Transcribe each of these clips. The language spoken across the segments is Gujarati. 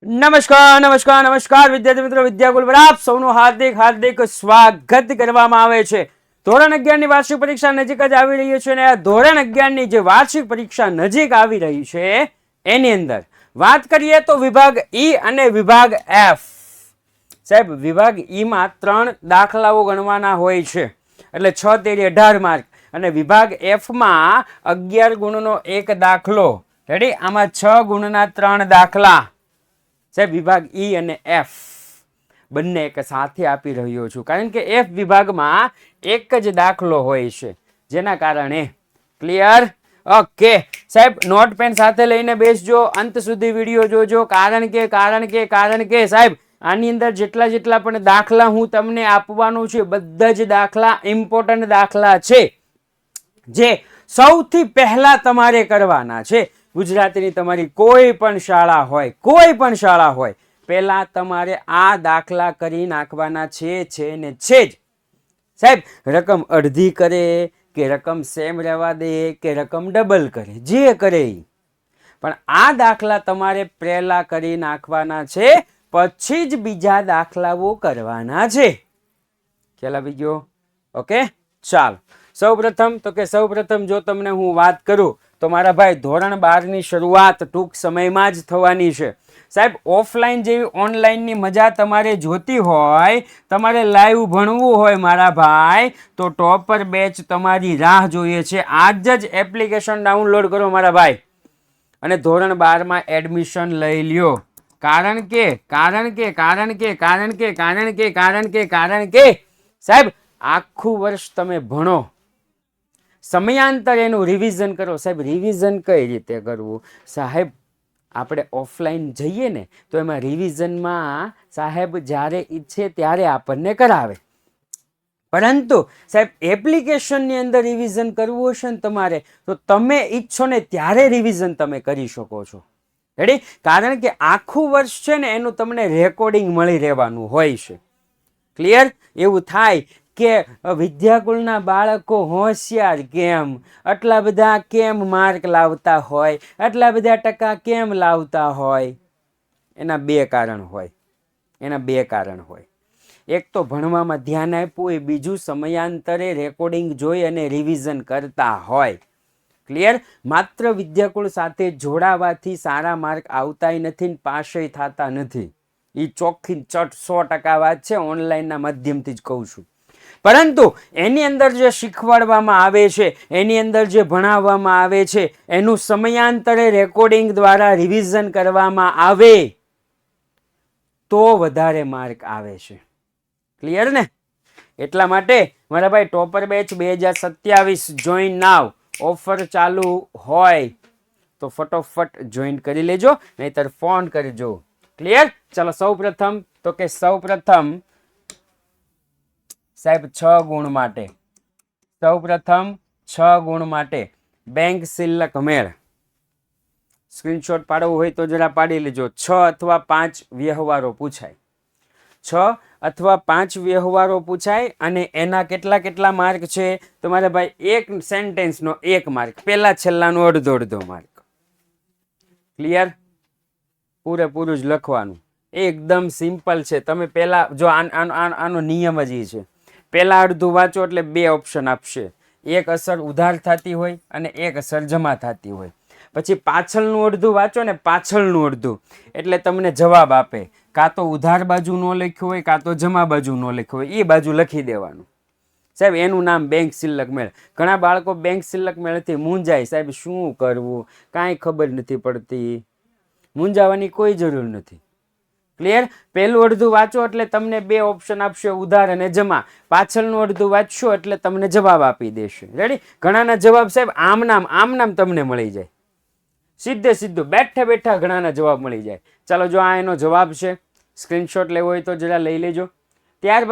નમસ્કાર નમસ્કાર નમસ્કાર વિદ્યાર્થી મિત્રો, વિદ્યાકુલ પર આપ સૌનું હાર્દિક હાર્દિક સ્વાગત કરવામાં આવે છે. ધોરણ 11 ની વાર્ષિક પરીક્ષા નજીક જ આવી રહી છે અને આ ધોરણ 11 ની જે વાર્ષિક પરીક્ષા નજીક આવી રહી છે એની અંદર વાત કરીએ તો વિભાગ ઈ અને વિભાગ એફ. સાહેબ, વિભાગ ઈ માં 3 દાખલાઓ ગણવાના હોય છે એટલે 6 તેરી 18 માર્ક, અને વિભાગ એફ માં 11 ગુણનો એક દાખલો. રેડી? આમાં 6 ગુણના 3 દાખલા. સાહેબ, વિભાગ ઈ અને એફ બંને એક સાથે આપી રહ્યો છું, કારણ કે એફ વિભાગમાં એક જ દાખલો હોય છે, જેના કારણે ક્લિયર. ઓકે સાહેબ, નોટ પેન સાથે લઈને બેસજો, અંત સુધી વિડીયો જોજો, કારણ કે સાહેબ આની અંદર જેટલા પણ દાખલા હું તમને આપવાનું છે બધા જ દાખલા ઇમ્પોર્ટન્ટ દાખલા છે, જે સૌથી પહેલા તમારે કરવાના છે. ગુજરાતીની તમારી કોઈ પણ શાળા હોય પહેલા તમારે આ દાખલા કરી નાખવાના છે ને છે જ. સાહેબ, રકમ અડધી કરે કે રકમ સેમ રહેવા દે કે રકમ ડબલ કરે, જે કરે પણ આ દાખલા તમારે પહેલા કરી નાખવાના છે, પછી જ બીજા દાખલાઓ કરવાના છે. ખ્યાલ આવી ગયો? ઓકે, ચાલો. સૌપ્રથમ જો તમને હું વાત કરું તો મારા ભાઈ ધોરણ 12 ની શરૂઆત ટૂંક સમયમાં જ થવાની છે. સાહેબ, ઓફલાઈન જેવી ઓનલાઈનની મજા તમારે જોતી હોય, તમારે લાઈવ ભણવું હોય મારા ભાઈ, તો ટોપર બેચ તમારી રાહ જોઈએ છે. આજ જ એપ્લિકેશન ડાઉનલોડ કરો મારા ભાઈ અને ધોરણ 12 માં એડમિશન લઈ લ્યો. કારણ કે સાહેબ આખું વર્ષ તમે ભણો, સમયાંતરે એનું રિવિઝન કરો. સાહેબ, રિવિઝન કઈ રીતે કરવું? સાહેબ, આપણે ઓફલાઈન જઈએ ને તો એમાં રિવિઝનમાં સાહેબ જ્યારે ઈચ્છે ત્યારે આપણને કરાવે, પરંતુ સાહેબ એપ્લિકેશનની અંદર રિવિઝન કરવું હશે ને તમારે, તો તમે ઈચ્છો ને ત્યારે રિવિઝન તમે કરી શકો છો. રેડી? કારણ કે આખું વર્ષ છે ને એનું તમને રેકોર્ડિંગ મળી રહેવાનું હોય છે. ક્લિયર? એવું થાય કે વિદ્યાકુલના બાળકો હોશિયાર કેમ, આટલા બધા કેમ માર્ક લાવતા હોય, આટલા બધા ટકા કેમ લાવતા હોય? એના બે કારણ હોય. એક તો ભણવામાં ધ્યાન આપ્યું હોય, બીજું સમયાંતરે રેકોર્ડિંગ જોઈ અને રિવિઝન કરતા હોય. ક્લિયર? માત્ર વિદ્યાકુળ સાથે જોડાવાથી સારા માર્ક આવતાય નથી ને પાસય થતા નથી. એ ચોખ્ખી ચટ 100% વાત છે, ઓનલાઈનના માધ્યમથી જ કહું છું. પરંતુ એની અંદર જે શીખવાડવામાં આવે છે, એની અંદર જે ભણાવવામાં આવે છે, એનું સમયાંતરે રેકોર્ડિંગ દ્વારા રિવિઝન કરવામાં આવે તો વધારે માર્ક આવે છે. ક્લિયર ને? એટલા માટે મારા ભાઈ ટોપર બેચ 2027 જોઈન નાવ. ઓફર ચાલુ હોય તો ફટોફટ જોઈન કરી લેજો, નહીતર ફોન કરજો. ક્લિયર? ચલો, સૌપ્રથમ સાહેબ 6 ગુણ માટે બેંક શિલ્લક મેળ. સ્ક્રીનશોટ પાડવું હોય તો જરા પાડી લેજો. 6 અથવા 5 વ્યવહારો પૂછાય. 6 અથવા 5 વ્યવહારો પૂછાય અને એના કેટલા માર્ક છે? તો મારા ભાઈ એક સેન્ટેન્સનો 1 માર્ક, પહેલા છેલ્લાનો અડધો માર્ક. ક્લિયર? પૂરેપૂરું જ લખવાનું, એકદમ સિમ્પલ છે. તમે પહેલા જો આનો નિયમ જ છે, પહેલા અડધું વાંચો એટલે 2 ઓપ્શન આપશે, એક અસર ઉધાર થતી હોય અને એક અસર જમા થતી હોય. પછી પાછળનું અડધું વાંચો ને, પાછળનું અડધું એટલે તમને જવાબ આપે, કાં તો ઉધાર બાજુ નો લખ્યું હોય, કાં તો જમા બાજુ નો લખ્યું હોય, એ બાજુ લખી દેવાનું. સાહેબ, એનું નામ બેંક શિલ્લક મેળ. ઘણા બાળકો બેંક શિલ્લક મેળથી મૂંઝાય. સાહેબ, શું કરવું, કાંઈ ખબર નથી પડતી. મૂંઝાવાની કોઈ જરૂર નથી. ક્લિયર? પહેલું અડધું વાંચો એટલે તમને 2 ઓપ્શન આપશે, ઉધાર અને જમા. પાછળનું અડધું વાંચશો એટલે તમને જવાબ આપી દેશે. રેડી? ઘણાના જવાબ સાહેબ આમ નામ તમને મળી જાય, સીધું બેઠા ઘણાના જવાબ મળી જાય. ચાલો, જો આ એનો જવાબ છે, સ્ક્રીનશોટ લેવો હોય તો જરા લઈ લેજો. ત્યાર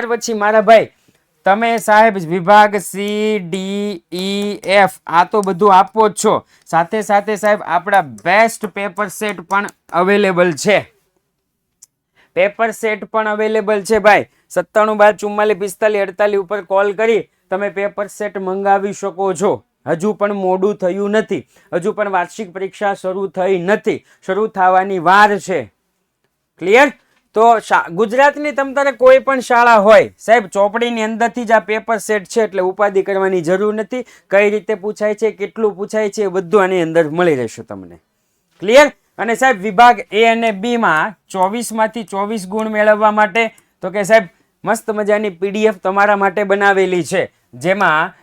પછી મારા ભાઈ તમે સાહેબ વિભાગ સી ડી ઈ એફ આ તો બધું આપો જ છો, સાથે સાહેબ આપણા બેસ્ટ પેપર સેટ પણ અવેલેબલ છે. ભાઈ 97 12 44 45 48 ઉપર કોલ કરી તમે પેપર સેટ મંગાવી શકો છો. હજુ પણ મોડું થયું નથી, હજુ પણ વાર્ષિક પરીક્ષા શરૂ થઈ નથી, શરૂ થવાની વાર છે. ક્લિયર? તો ગુજરાતની તમતારે કોઈ પણ શાળા હોય સાહેબ, ચોપડીની અંદરથી જ આ પેપર સેટ છે, એટલે ઉપાધિ કરવાની જરૂર નથી. કઈ રીતે પૂછાય છે, કેટલું પૂછાય છે, એ બધું આની અંદર મળી રહેશે તમને. ક્લિયર? અને સાહેબ વિભાગ એ અને બી માં 24 માંથી 24 ગુણ મેળવવા માટે તો કે સાહેબ મસ્ત મજાની પીડીએફ તમારા માટે બનાવેલી છે, જેમાં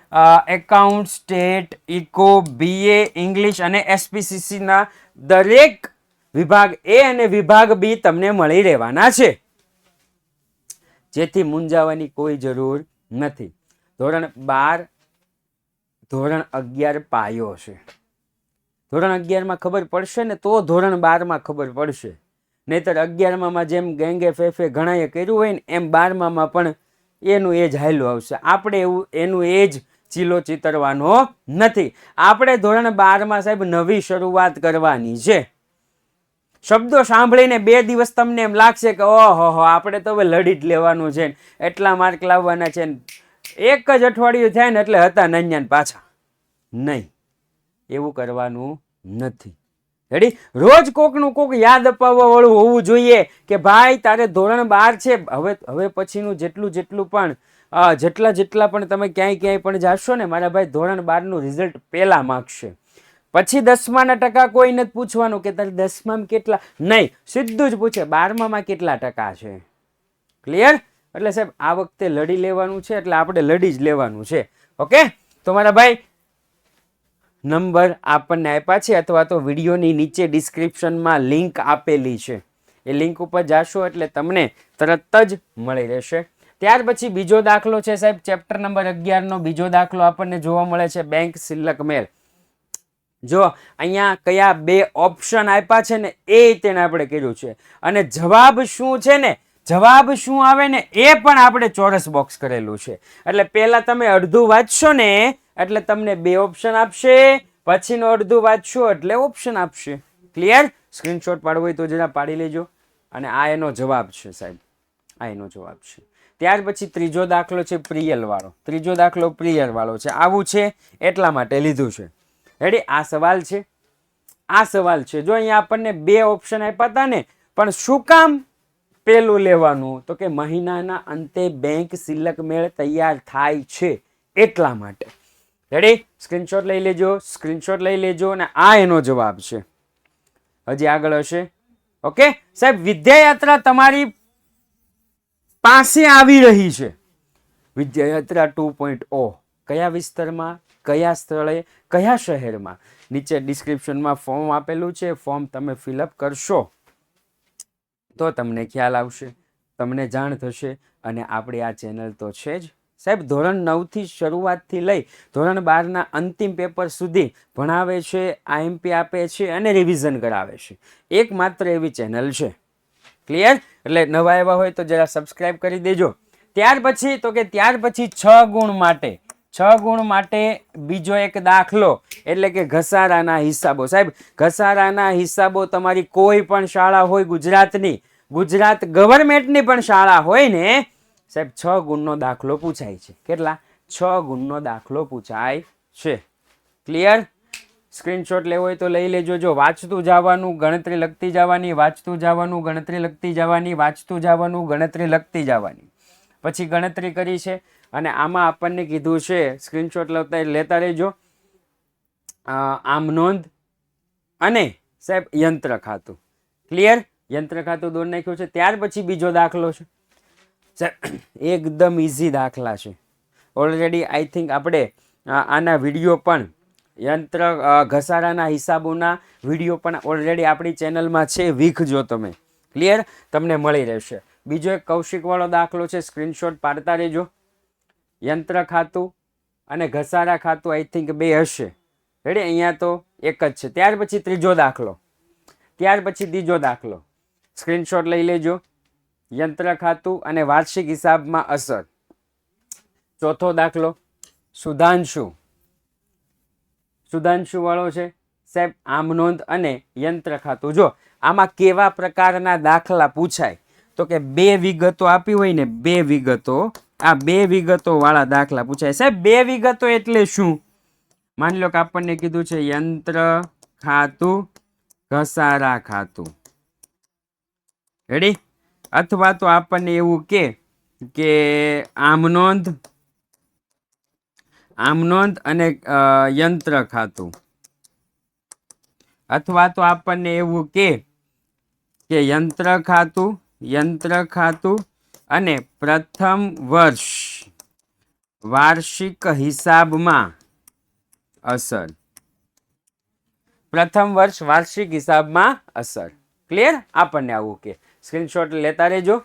account, stat, eco, BA, English અને એસપીસીસી ના દરેક વિભાગ એ અને વિભાગ બી તમને મળી રહેવાના છે, જેથી મૂંઝાવાની કોઈ જરૂર નથી. ધોરણ 12 ધોરણ 11 પાયો છે. ધોરણ 11 માં ખબર પડશે ને તો ધોરણ 12 માં ખબર પડશે, નહીતર 11 માં જેમ ગેંગે ફેફે ઘણાએ કર્યું હોય ને એમ 12 માં પણ એનું એ જ હાલ્યું આવશે. આપણે એવું એનું એ જ ચીલો ચિતરવાનો નથી. આપણે ધોરણ 12 માં સાહેબ નવી શરૂઆત કરવાની છે. શબ્દો સાંભળીને 2 દિવસ તમને એમ લાગશે કે ઓહો આપણે તો હવે લડી જ લેવાનું છે, એટલા માર્ક લાવવાના છે. એક જ અઠવાડિયું થાય ને એટલે હતા નન્યાન પાછા. નહીં, એવું કરવાનું નથી. રેડી? રોજ કોકનું કોક યાદ અપાવવા વાળું હોવું જોઈએ કે ભાઈ તારે ધોરણ 12 છે. હવે પછીનું જેટલું પણ જેટલા પણ તમે ક્યાંય પણ જાશો ને મારા ભાઈ, ધોરણ 12 નું રિઝલ્ટ પહેલા માગશે. પછી 10મા ના ટકા કોઈ નથી પૂછવાનું કે તારે 10માં કેટલા, નહીં, સીધું જ પૂછે 12માં કેટલા ટકા છે. ક્લિયર? એટલે સાહેબ આ વખતે લડી લેવાનું છે, એટલે આપણે લડી જ લેવાનું છે. ઓકે? તો મારા ભાઈ નંબર આપણને આપ્યા છે, અથવા તો વિડીયોની નીચે ડિસ્ક્રિપ્શનમાં લિંક આપેલી છે, એ લિંક ઉપર જાશો એટલે તમને તરત જ મળી રહેશે. ત્યાર પછી બીજો દાખલો છે સાહેબ, ચેપ્ટર નંબર 11 નો બીજો દાખલો આપણને જોવા મળે છે, બેંક સિલક મેળ. જો અહીંયા કયા 2 ઓપ્શન આપ્યા છે ને એ તેને આપણે કર્યું છે, અને જવાબ શું છે ને, જવાબ શું આવે ને એ પણ આપણે ચોરસ બોક્સ કરેલું છે. એટલે પહેલા તમે અડધું વાંચશો ને એટલે તમને 2 ઓપ્શન આપશે, પછીનો અડધું વાંચશો એટલે ઓપ્શન આપશે. ક્લિયર? સ્ક્રીનશોટ પાડવો હોય તો જરા પાડી લેજો. અને આ એનો જવાબ છે સાહેબ, આ એનો જવાબ છે. ત્યાર પછી ત્રીજો દાખલો છે પ્રિયલ વાળો. ત્રીજો દાખલો પ્રિયલ વાળો છે. આવું છે એટલા માટે લીધું છે. રેડી? આ સવાલ છે, આ સવાલ છે. જો અહીંયા આપણને 2 ઓપ્શન આપ્યા હતા ને, પણ શું કામ પેલું લેવાનું? તો કે મહિનાના અંતે બેંક સિલક મેળ તૈયાર થાય છે એટલા માટે. રેડી? સ્ક્રીનશોટ લઈ લેજો, સ્ક્રીનશોટ લઈ લેજો. અને આ એનો જવાબ છે. હજી આગળ હશે. ઓકે સાહેબ, વિદ્યાયાત્રા તમારી પાસે આવી રહી છે. વિદ્યાયાત્રા 2.0 કયા વિસ્તારમાં, કયા સ્થળે, કયા શહેરમાં? નીચે ડિસ્ક્રિપ્શનમાં ફોર્મ આપેલું છે, ફોર્મ તમે ફિલઅપ કરશો તો તમને ખ્યાલ આવશે, તમને જાણ થશે. અને આપણી આ ચેનલ તો છે જ સાહેબ, ધોરણ 9 થી શરૂઆતથી લઈ ધોરણ 12 ના અંતિમ પેપર સુધી ભણાવે છે, આઈએમપી આપે છે અને રિવિઝન કરાવે છે. એકમાત્ર એવી ચેનલ છે. ક્લિયર? એટલે નવા આવ્યા હોય તો જરા સબસ્ક્રાઇબ કરી દેજો. ત્યાર પછી તો કે ત્યાર પછી 6 ગુણ માટે, 6 ગુણ માટે બીજો એક દાખલો, એટલે કે ઘસારાના હિસાબો. સાહેબ ઘસારાના હિસાબો તમારી કોઈ પણ શાળા હોય ગુજરાતની, ગુજરાત ગવર્મેન્ટની પણ શાળા હોય ને સાહેબ, 6 ગુણનો દાખલો પૂછાય છે. કેટલા? 6 ગુણનો દાખલો પૂછાય છે. ક્લિયર? સ્ક્રીનશોટ લેવો હોય તો લઈ લેજો. જો વાંચતું જવાનું, ગણતરી લખતી જવાની, વાંચતું જવાનું, ગણતરી લખતી જવાની, વાંચતું જવાનું, ગણતરી લખતી જવાની. પછી ગણતરી કરી છે, અને આમાં આપણને કીધું છે, સ્ક્રીનશોટ લેતા રહેજો, આમ નોંધ અને સાહેબ યંત્ર ખાતું. ક્લિયર? યંત્ર ખાતું દોડ નાખ્યું છે. ત્યાર પછી બીજો દાખલો છે એકદમ ઇઝી દાખલા છે. ઓલરેડી આઈ થિંક આપણે આના વિડીયો પણ, યંત્ર ઘસારાના હિસાબોના વિડીયો પણ ઓલરેડી આપણી ચેનલમાં છે, વીખજો તમે. ક્લિયર? તમને મળી રહેશે. બીજો એક કૌશિક વાળો દાખલો છે, સ્ક્રીનશોટ પાડતા રહેજો. યંત્ર ખાતું અને ઘસારા ખાતું આઈ થિંક 2 હશે. રેડી? અહીંયા તો એક જ છે. ત્યાર પછી ત્રીજો દાખલો, ત્યાર પછી ત્રીજો દાખલો, સ્ક્રીનશોટ લઈ લેજો. યંત્ર ખાતું અને વાર્ષિક હિસાબમાં અસર. ચોથો દાખલો સુધાંશુ, સુધાંશુ વાળો છે સાહેબ, આમ નોંધ અને યંત્ર ખાતું. જો આમાં કેવા પ્રકારના દાખલા પૂછાય તો કે 2 વિગતો આપી હોય ને, 2 વિગતો, આ 2 વિગતો વાળા દાખલા પૂછાય. સાહેબ 2 વિગતો એટલે શું? માની લો કે આપણને કીધું છે યંત્ર ખાતું ઘસારા ખાતું, રેડી? અથવા તો આપણને એવું કે આમ નોંધ અને યંત્ર ખાતું, અથવા તો આપણને એવું કે યંત્ર ખાતું અને પ્રથમ વર્ષ વાર્ષિક હિસાબમાં અસર, પ્રથમ વર્ષ વાર્ષિક હિસાબમાં અસર. ક્લિયર? આપણને આવું કે સ્ક્રીનશોટ લેતા રહેજો.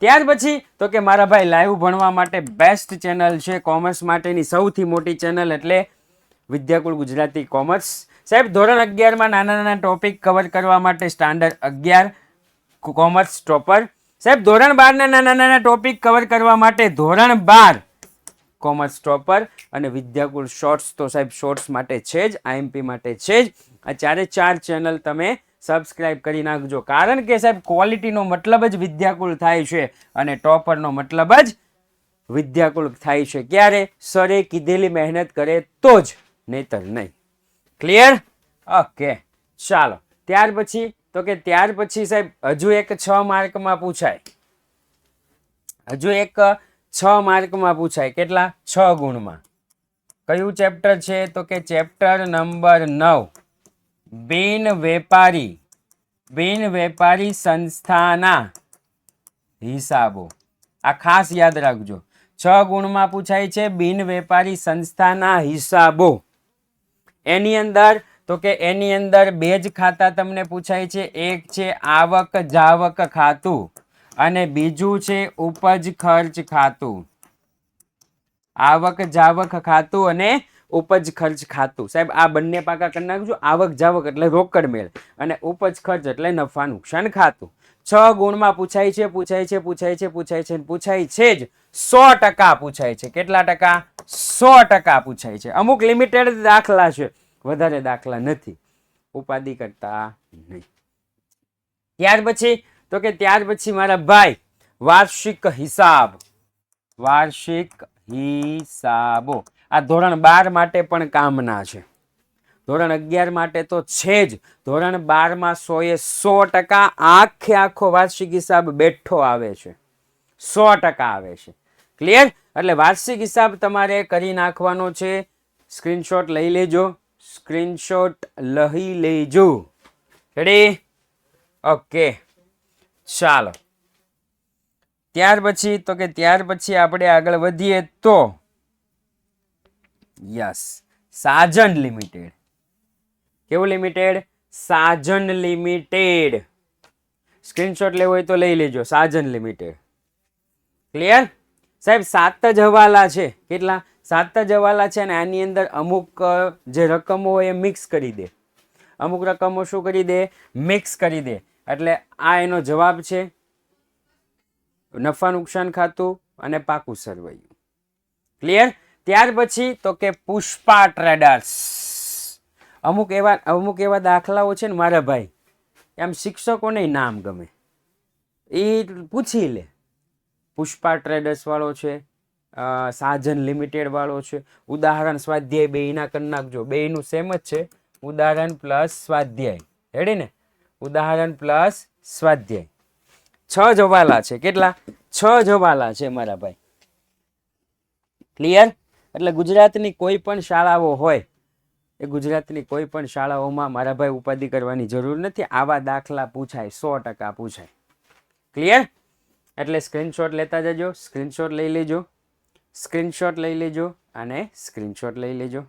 ત્યાર પછી તો કે મારા ભાઈ લાઈવ ભણવા માટે બેસ્ટ ચેનલ છે, કોમર્સ માટેની સૌથી મોટી ચેનલ એટલે વિદ્યાકુલ ગુજરાતી કોમર્સ. સાહેબ ધોરણ 11 માં નાના નાના ટોપિક કવર કરવા માટે સ્ટાન્ડર્ડ 11 કોમર્સ ટોપર. સાહેબ ધોરણ 12 ના નાના નાના ટોપિક કવર કરવા માટે ધોરણ 12 કોમર્સ ટોપર. અને વિદ્યાકુલ શોર્ટ્સ તો સાહેબ શોર્ટ્સ માટે છે જ, આઈએમપી માટે છે જ. આ ચારે ચાર ચેનલ તમે સબસ્ક્રાઇબ કરી નાખજો, કારણ કે સાહેબ ક્વોલિટીનો મતલબ જ વિદ્યાકુલ થાય છે અને ટોપરનો મતલબ જ વિદ્યાકુલ થાય છે. ક્યારે? સરે કીધેલી મહેનત કરે તો જ, નહીતર નહીં. ક્લિયર? ઓકે, ચાલો. ત્યાર પછી તો કે ત્યાર પછી સાહેબ હજુ એક 6 માર્કમાં પૂછાય, હજુ એક 6 માર્કમાં પૂછાય. કેટલા? 6 ગુણમાં. કયું ચેપ્ટર છે? તો કે ચેપ્ટર નંબર 9, બિન વેપારી સંસ્થાના હિસાબો. આ ખાસ યાદ રાખજો, 6 ગુણમાં પૂછાય છે બિન વેપારી સંસ્થાના હિસાબો. એની અંદર તો કે એની અંદર બે જ ખાતા તમને પૂછાય છે. એક છે આવક જાવક ખાતું અને બીજું છે ઉપજ ખર્ચ ખાતું. આવક જાવક ખાતું અને ઉપજ ખર્ચ ખાતું. સાહેબ આ બંને પાકા કરી નાખજો. આવક જાવક એટલે રોકડ મેળ અને ઉપજ ખર્ચ એટલે નફા નુકસાન ખાતું. 6 ગુણમાં પૂછાય છે જ 100% પૂછાય છે. કેટલા ટકા? 100% પૂછાય છે. અમુક લિમિટેડ દાખલા છે, વધારે દાખલા નથી. ઉપાધિ કરતા નહીં. ત્યાર પછી તો કે ત્યાર પછી મારા ભાઈ વાર્ષિક હિસાબો. આ ધોરણ 12 માટે પણ કામના છે, ધોરણ 11 માટે તો છે જ. ધોરણ 12 માં 100% આખો વાર્ષિક હિસાબ બેઠો આવે છે, 100% આવે છે. ક્લિયર? એટલે વાર્ષિક હિસાબ તમારે કરી નાખવાનો છે. સ્ક્રીનશોટ લઈ લેજો, રેડી? ઓકે, ચાલો. ત્યાર પછી તો કે ત્યાર પછી આપણે આગળ વધીએ તો યસ, સાજન લિમિટેડ. કેવું લિમિટેડ? સાજન લિમિટેડ. સ્ક્રીનશોટ લેવો હોય તો લઈ લેજો. સાજન લિમિટેડ. ક્લિયર? સાહેબ 7 જ હવાલા છે. કેટલા? 7 જ હવાલા છે. અને આની અંદર અમુક જે રકમો હોય એ મિક્સ કરી દે, અમુક રકમો શું કરી દે? મિક્સ કરી દે. એટલે આ એનો જવાબ છે, નફા નુકસાન ખાતું અને પાકું સરવૈયું. ક્લિયર? ત્યાર પછી તો કે પુષ્પા ટ્રેડર્સ. અમુક એવા દાખલાઓ છે ને મારા ભાઈ, એમ શિક્ષકોને નામ ગમે એ પૂછી લે. પુષ્પા ટ્રેડર્સ વાળો છે, સાજન લિમિટેડ વાળો છે. ઉદાહરણ સ્વાધ્યાય બેયના કરી નાખજો, બેયનું સેમ જ છે. ઉદાહરણ પ્લસ સ્વાધ્યાય, રેડી ને? ઉદાહરણ પ્લસ સ્વાધ્યાય. 6 જ હવાલા છે. કેટલા? 6 જ હવાલા છે મારા ભાઈ. ક્લિયર? એટલે ગુજરાતની કોઈ પણ શાળાઓ હોય, એ ગુજરાતની કોઈ પણ શાળાઓમાં મારા ભાઈ ઉપાધિ કરવાની જરૂર નથી. આવા દાખલા પૂછાય, 100% પૂછાય. ક્લિયર? એટલે સ્ક્રીનશોટ લેતા જજો, સ્ક્રીનશોટ લઈ લેજો અને સ્ક્રીનશોટ લઈ લેજો.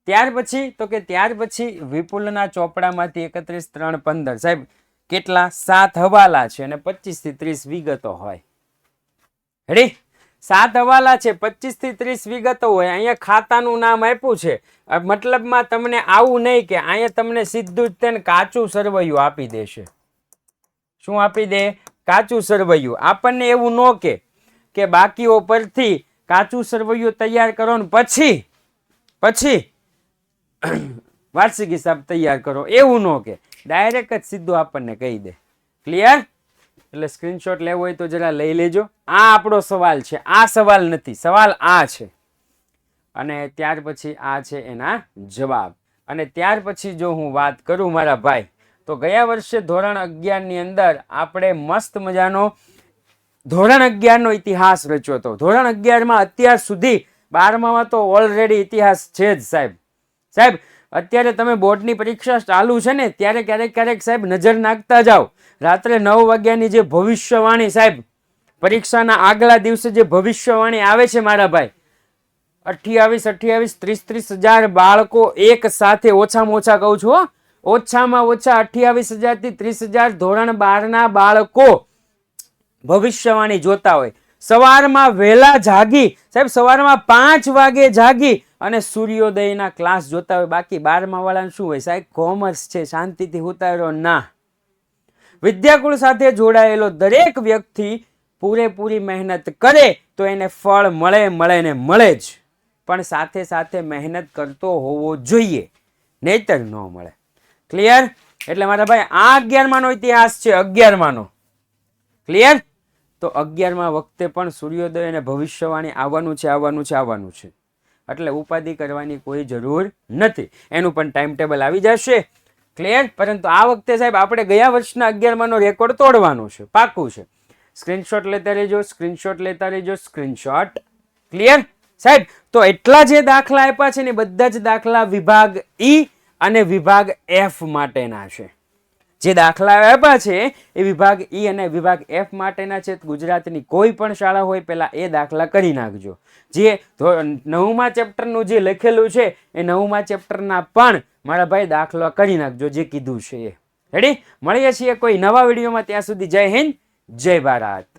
ત્યાર પછી તો કે ત્યાર પછી વિપુલના ચોપડામાંથી 31-3-15. સાહેબ કેટલા? 7 હવાલા છે અને 25 થી 30 વિગતો હોય. રેડી? 7 હવાલા છે, 25 થી 30 વિગતો હોય. અહીંયા ખાતાનું નામ આપ્યું છે, મતલબમાં તમને આવું નહીં કે અહીંયા તમને સીધું જ તેને કાચું સરવૈયું આપી દેશે. શું આપી દે? કાચું સરવૈયું. આપણને એવું ન કે બાકીઓ પરથી કાચું સરવૈયું તૈયાર કરો ને પછી વાર્ષિક હિસાબ તૈયાર કરો, એવું ન કે. ડાયરેક્ટ જ સીધું આપણને કહી દે. ક્લિયર? એટલે સ્ક્રીનશોટ લેવો હોય તો જરા લઈ લેજો. આ આપણો સવાલ છે, આ સવાલ નથી. સવાલ આ છે. અને ત્યાર પછી આ છે એના જવાબ. અને ત્યાર પછી જો હું વાત કરું મારા ભાઈ, તો ગયા વર્ષે ધોરણ 11 ની અંદર આપણે મસ્ત મજાનો ધોરણ 11 નો ઇતિહાસ રચ્યો હતો. ધોરણ 11 માં અત્યાર સુધી 12માં તો ઓલરેડી ઇતિહાસ છે જ સાહેબ. સાહેબ અત્યારે તમે બોર્ડની પરીક્ષા ચાલુ છે ને ત્યારે ક્યારેક ક્યારેક સાહેબ નજર નાખતા જાઓ. રાત્રે 9 વાગ્યાની જે ભવિષ્યવાણી સાહેબ, પરીક્ષાના આગલા દિવસે જે ભવિષ્યવાણી આવે છે મારા ભાઈ, 28 30 હજાર બાળકો એક સાથે, ઓછામાં ઓછા કહું છું, ઓછામાં ઓછા 28,000 થી 30,000 ધોરણ 12 ના બાળકો ભવિષ્યવાણી જોતા હોય. સવારમાં વહેલા જાગી સાહેબ, સવારમાં 5 વાગે જાગી અને સૂર્યોદયના ક્લાસ જોતા હોય. બાકી 12મા વાળાને શું હોય સાહેબ, કોમર્સ છે, શાંતિથી ઉતારો ના. વિદ્યાકુળ સાથે જોડાયેલો દરેક વ્યક્તિ પૂરેપૂરી મહેનત કરે તો એને ફળ મળે ને મળે જ, પણ સાથે સાથે મહેનત કરતો હોવો જોઈએ, નહીતર ન મળે. ક્લિયર? એટલે મારા ભાઈ આ 11મા નો ઇતિહાસ છે, 11મા નો. ક્લિયર? તો 11મા વખતે પણ સૂર્યોદય અને ભવિષ્યવાણી આવવાનું છે. એટલે ઉપાધિ કરવાની કોઈ જરૂર નથી, એનું પણ ટાઈમ ટેબલ આવી જશે. ક્લિયર? પરંતુ આ વખતે સાહેબ આપણે ગયા વર્ષના 11મા નો રેકોર્ડ તોડવાનો છે, પાકું છે. સ્ક્રીનશોટ લેતા રહેજો, સ્ક્રીનશોટ. ક્લિયર સાહેબ? તો એટલા જે દાખલા આપ્યા છે ને બધા જ દાખલા વિભાગ ઈ અને વિભાગ એફ માટેના છે. જે દાખલા આપ્યા છે એ વિભાગ ઈ અને વિભાગ એફ માટેના છે. ગુજરાતની કોઈ પણ શાળા હોય પહેલા એ દાખલા કરી નાખજો. જે 9મા ચેપ્ટરનું જે લખેલું છે એ 9મા ચેપ્ટરના પણ મારા ભાઈ દાખલા કરી નાખજો, જે કીધું છે એ. રેડી? મળીએ છીએ કોઈ નવા વિડીયોમાં. ત્યાં સુધી જય હિન્દ, જય ભારત.